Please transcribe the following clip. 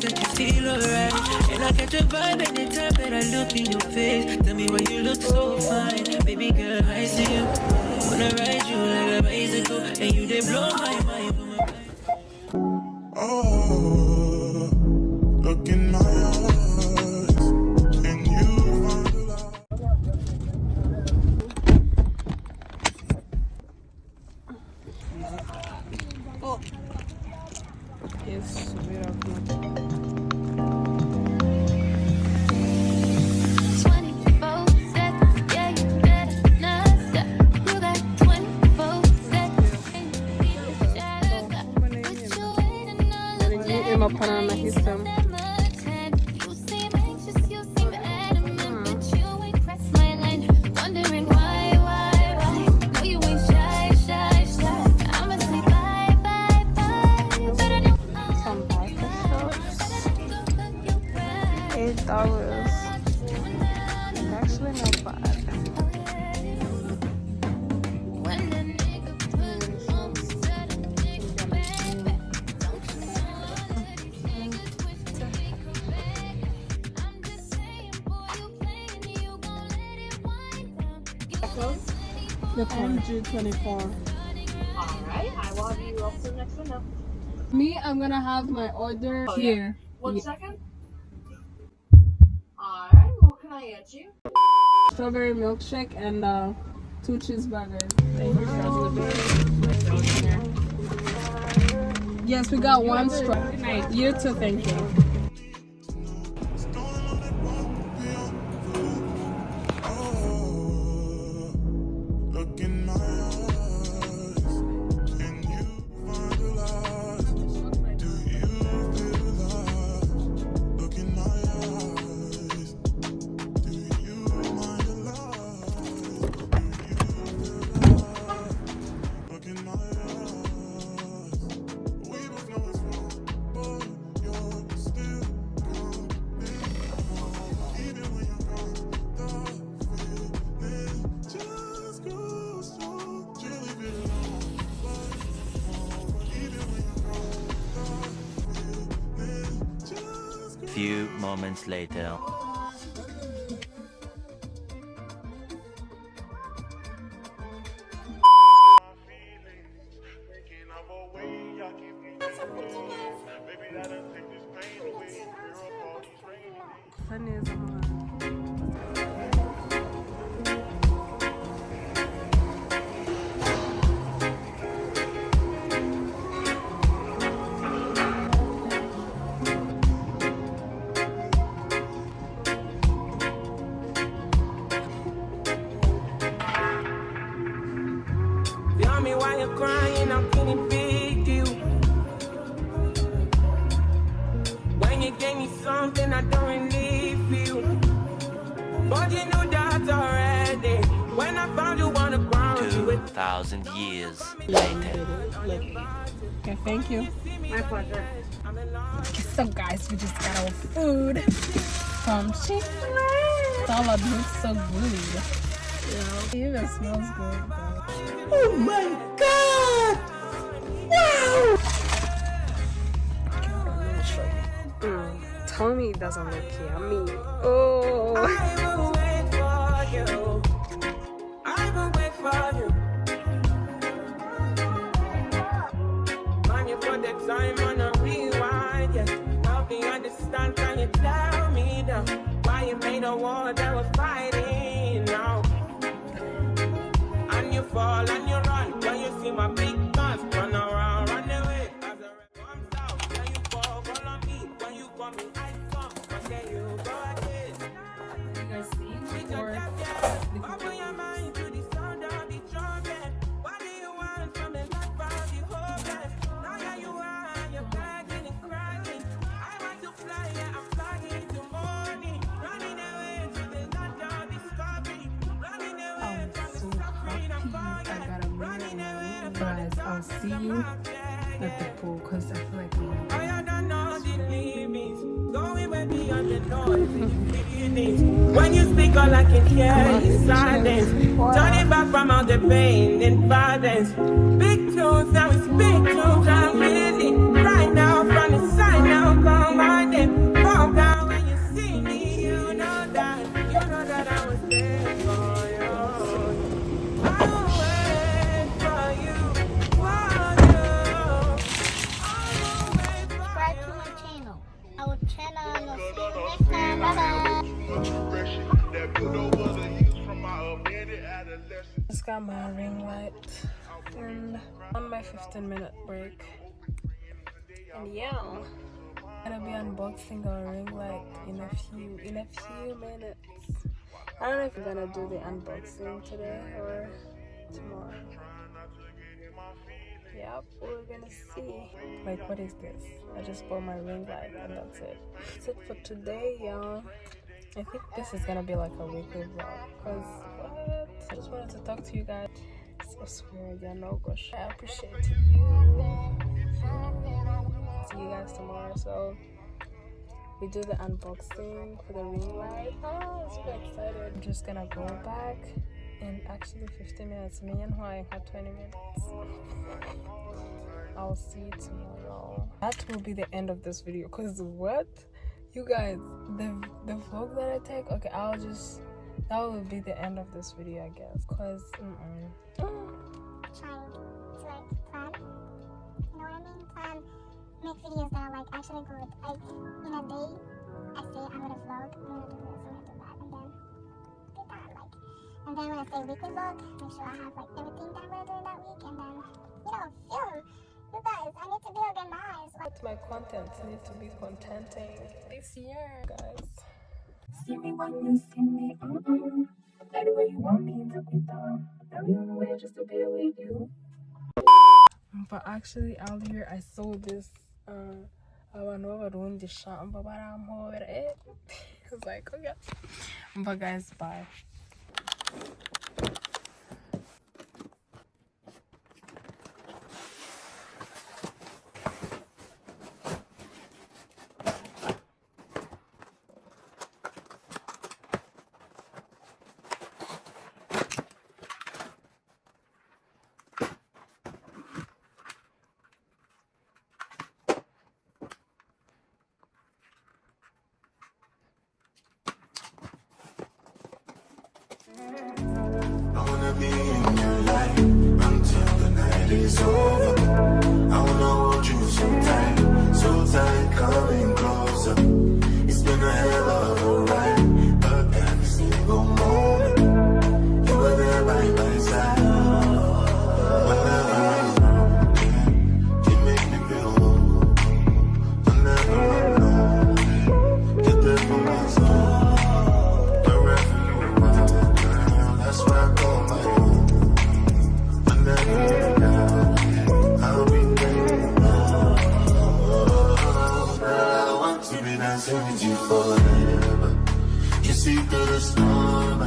That you feel alright, and I get your vibe anytime that I look in your face. Tell me why you look so fine, baby girl. I see you. Wanna ride you like a bicycle, and you they blow my mind. Oh, look in my eyes, and you find a love. Oh, yes, Panama system. $8. Actually not bad. The MG24. Alright, I will be up to the next one now. Me, I'm gonna have my order here. Yeah. One second. Alright, what can I get you? Strawberry milkshake and 2 cheeseburgers. Thank you. Yes, we got one straw. You too, thank you. Look in my eyes, and you find a love. Do you feel love? Look in my eyes. Do you mind a love? Do you feel love? Look in my eyes. We both know it's wrong, but you're still coming. Even when you're gone, the feeling just goes strong. Really feel alone, but even when you're gone, the feeling just goes. Few moments later. Thinking of a way I can be baby, that'll take this pain away. Clear up all these rainy days. Funny as a man. Tell me why you're crying, I'm feeling big deal. When you gave me something I don't really feel, but you knew that already. When I found you on the ground, you were 2,000 years later. Okay, thank you. My pleasure. Okay, so guys, we just got our food from Chick-fil-A. Salad looks so good. Yeah, it even smells good though. oh my god! Wow! Tommy doesn't look yummy. Oh. I will wait for you. I will wait for you. Man, you put the time on a rewind, yeah. Help me understand, can you tell me now why you made a war that we're fighting now? And you fall and you run when you see my big guns run around, run away. As the red comes out, then you fall on me. When you come in, I come, but then you go again. You guys see? Or Open your mind to the sound of the trumpet. What do you want from the life of the hopeless? Now that you are, you're begging and crying. I want to fly, yeah, I'm flying to morning. Running away to the land of discovery. Running away from the suffering I'm going. Running away from guys, I'll see you at the pool because I feel like I don't know the limits. Going way beyond the noise in the beginnings. When you speak, all I can hear is silence. Turning back from all the pain and violence. Big tunes, now it's big tunes. I'm really right now from the side now. Come on, our channel. No, see you next time. Bye-bye. Just got my ring light and on my 15-minute break. And yeah, I'm gonna be unboxing our ring light in a few minutes. I don't know if we're gonna do the unboxing today or tomorrow. Yep, we're gonna see. Like, what is this? I just bought my ring light and that's it. That's it for today, y'all. I think this is gonna be like a weekly vlog. Cause what? I just wanted to talk to you guys. I swear, yeah, no gosh. I appreciate you. See you guys tomorrow. So we do the unboxing for the ring light. Oh, I'm super excited. I'm just gonna go back in actually 15 minutes. Me and Huai had 20 minutes. I'll see you tomorrow. That will be the end of this video. Cause what? You guys, the vlog that I take, okay, that will be the end of this video, I guess. Cause Trying to like plan, you know what I mean? Plan, make videos that are like actually good. Like in a day, I say I'm gonna vlog, I'm gonna do this, I'm gonna do that, and then be done. Like, and then when I say weekly vlog, make sure I have like everything that I'm gonna do in that week, and then film. You guys, I need to be organized. Like, my content needs to be contenting this year, guys. See me when you see me, anywhere you want me to be done. I'm on the way just to be with you. But actually, earlier I saw this. Abantu b'abarundi shamba barampobera. I was like, okay. But guys, bye. I wanna be in your life until the night is over. I wanna hold you so tight, coming closer. It's been a hell of a ride, but every single moment you were there by my side. Whenever I'm around, you make me feel low. Whenever I'm alone, you're there for my soul. Wherever you are, girl, that's where I call my home. Whenever you're down, I'll be there. I want to be dancing with you forever. You see through the storm.